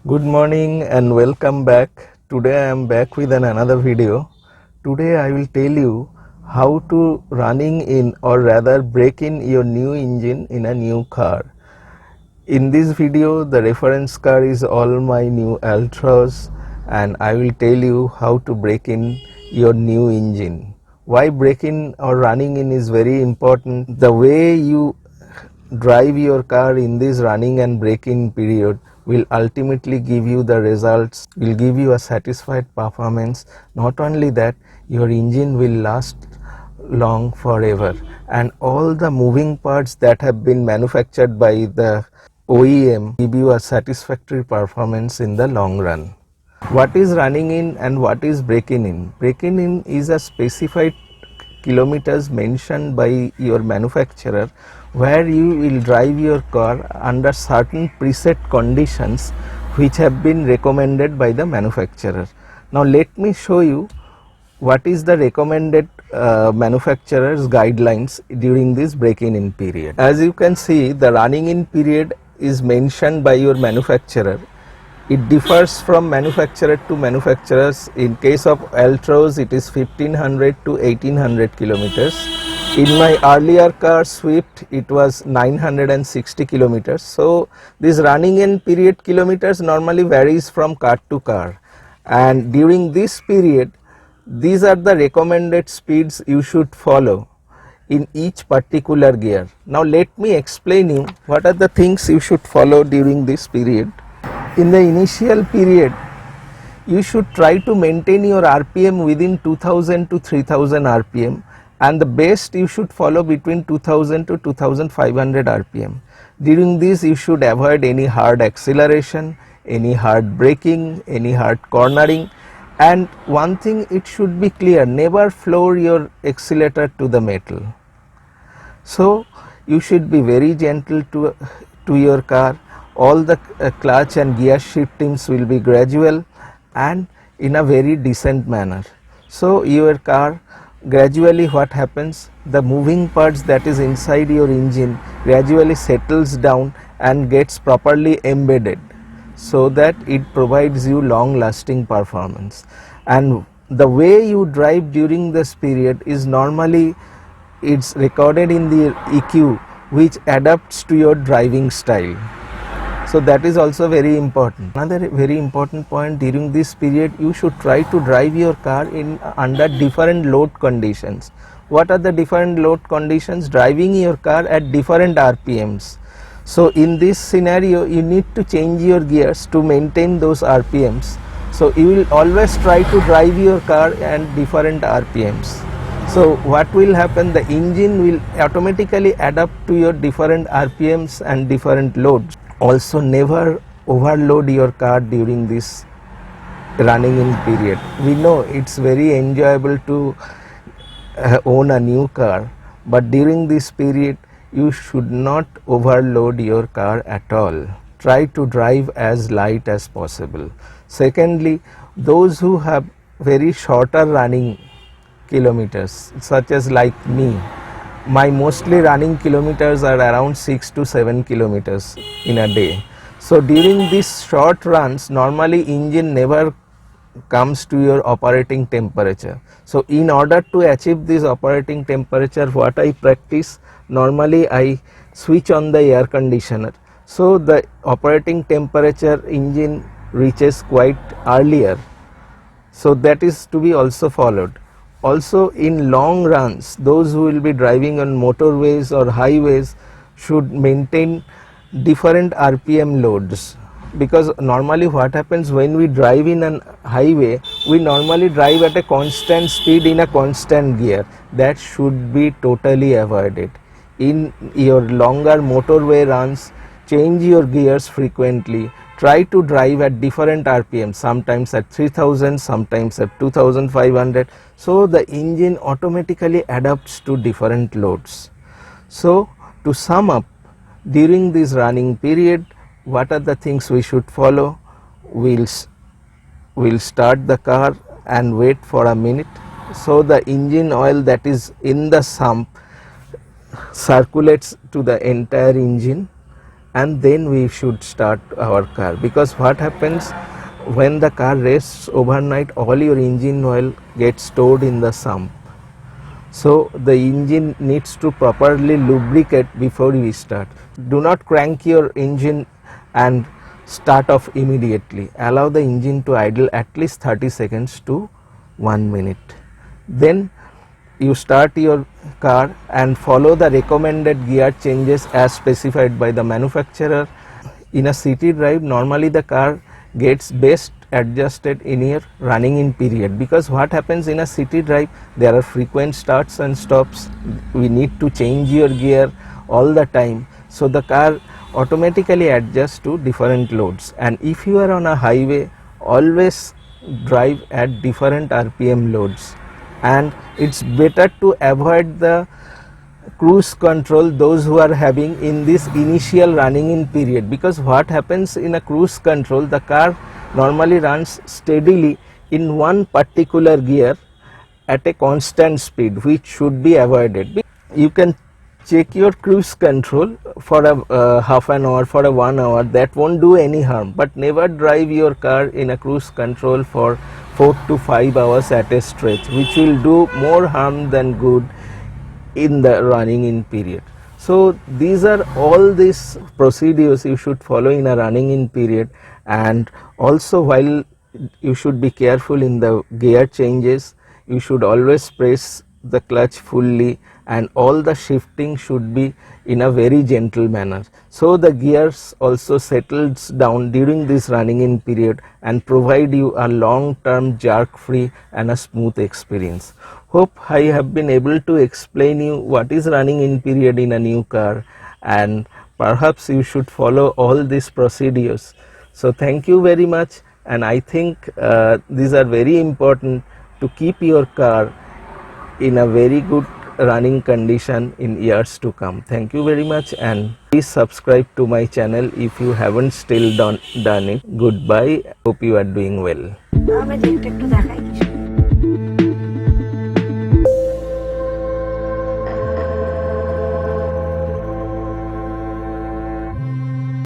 Good morning and welcome back. Today I am back with another video. Today I will tell you how to running in or rather break in your new engine in a new car. In this video the reference car is all my new Altroz and I will tell you how to break in your new engine. Why break in or running in is very important. The way you drive your car in this running and break-in period will ultimately give you the results, will give you a satisfied performance. Not only that, your engine will last long forever, and all the moving parts that have been manufactured by the OEM give you a satisfactory performance in the long run. What is running in and what is break-in in? Break-in in is a specified kilometers mentioned by your manufacturer where you will drive your car under certain preset conditions which have been recommended by the manufacturer. Now let me show you what is the recommended manufacturer's guidelines during this break-in period. As you can see, the running in period is mentioned by your manufacturer. It differs from manufacturer to manufacturers. In case of Altroz, it is 1500 to 1800 kilometers. In my earlier car Swift, it was 960 kilometers. So this running in period kilometers normally varies from car to car, and during this period these are the recommended speeds you should follow in each particular gear. Now let me explain you what are the things you should follow during this period. In the initial period, you should try to maintain your RPM within 2000 to 3000 RPM, and the best you should follow between 2000 to 2500 RPM. During this you should avoid any hard acceleration, any hard braking, any hard cornering, and one thing it should be clear, never floor your accelerator to the metal. So you should be very gentle to your car. All the clutch and gear shiftings will be gradual and in a very decent manner. So your car gradually, what happens, the moving parts that is inside your engine gradually settles down and gets properly embedded, so that it provides you long lasting performance. And the way you drive during this period is normally it's recorded in the EQ, which adapts to your driving style. So that is also very important. Another very important point, during this period you should try to drive your car in under different load conditions. What are the different load conditions? Driving your car at different RPMs. So in this scenario you need to change your gears to maintain those RPMs. So you will always try to drive your car at different RPMs. So what will happen, the engine will automatically adapt to your different RPMs and different loads. Also, never overload your car during this running in period. We know it's very enjoyable to own a new car, but during this period you should not overload your car at all. Try to drive as light as possible. Secondly, those who have very shorter running kilometers, such as like me, my mostly running kilometers are around 6 to 7 kilometers in a day. So during these short runs, normally engine never comes to your operating temperature. So in order to achieve this operating temperature, what I practice, normally I switch on the air conditioner, so the operating temperature engine reaches quite earlier. So that is to be also followed. Also in long runs, those who will be driving on motorways or highways should maintain different RPM loads, because normally what happens, when we drive in an highway, we normally drive at a constant speed in a constant gear. That should be totally avoided. In your longer motorway runs, change your gears frequently. Try to drive at different RPM, sometimes at 3000, sometimes at 2500, so the engine automatically adapts to different loads. So to sum up, during this running period, what are the things we should follow? We'll start the car and wait for a minute, so the engine oil that is in the sump circulates to the entire engine, and then we should start our car, because what happens when the car rests overnight, all your engine oil gets stored in the sump. So the engine needs to properly lubricate before we start. Do not crank your engine and start off immediately. Allow the engine to idle at least 30 seconds to 1 minute. Then you start your car and follow the recommended gear changes as specified by the manufacturer. In a city drive, normally the car gets best adjusted in your running in period, because what happens in a city drive, there are frequent starts and stops. We need to change your gear all the time, so the car automatically adjusts to different loads. And if you are on a highway, always drive at different RPM loads, and it's better to avoid the cruise control those who are having in this initial running in period, because what happens in a cruise control, the car normally runs steadily in one particular gear at a constant speed, which should be avoided. You can check your cruise control for a half an hour, for a 1 hour, that won't do any harm, but never drive your car in a cruise control for 4 to 5 hours at a stretch, which will do more harm than good in the running in period. So these are all these procedures you should follow in a running in period. And also, while you should be careful in the gear changes, you should always press the clutch fully, and all the shifting should be in a very gentle manner, so the gears also settles down during this running in period and provide you a long term jerk free and a smooth experience. Hope I have been able to explain you what is running in period in a new car, and perhaps you should follow all these procedures. So thank you very much, and I think these are very important to keep your car in a very good running condition in years to come. Thank you very much, and please subscribe to my channel if you haven't still done it. Goodbye. Hope you are doing well.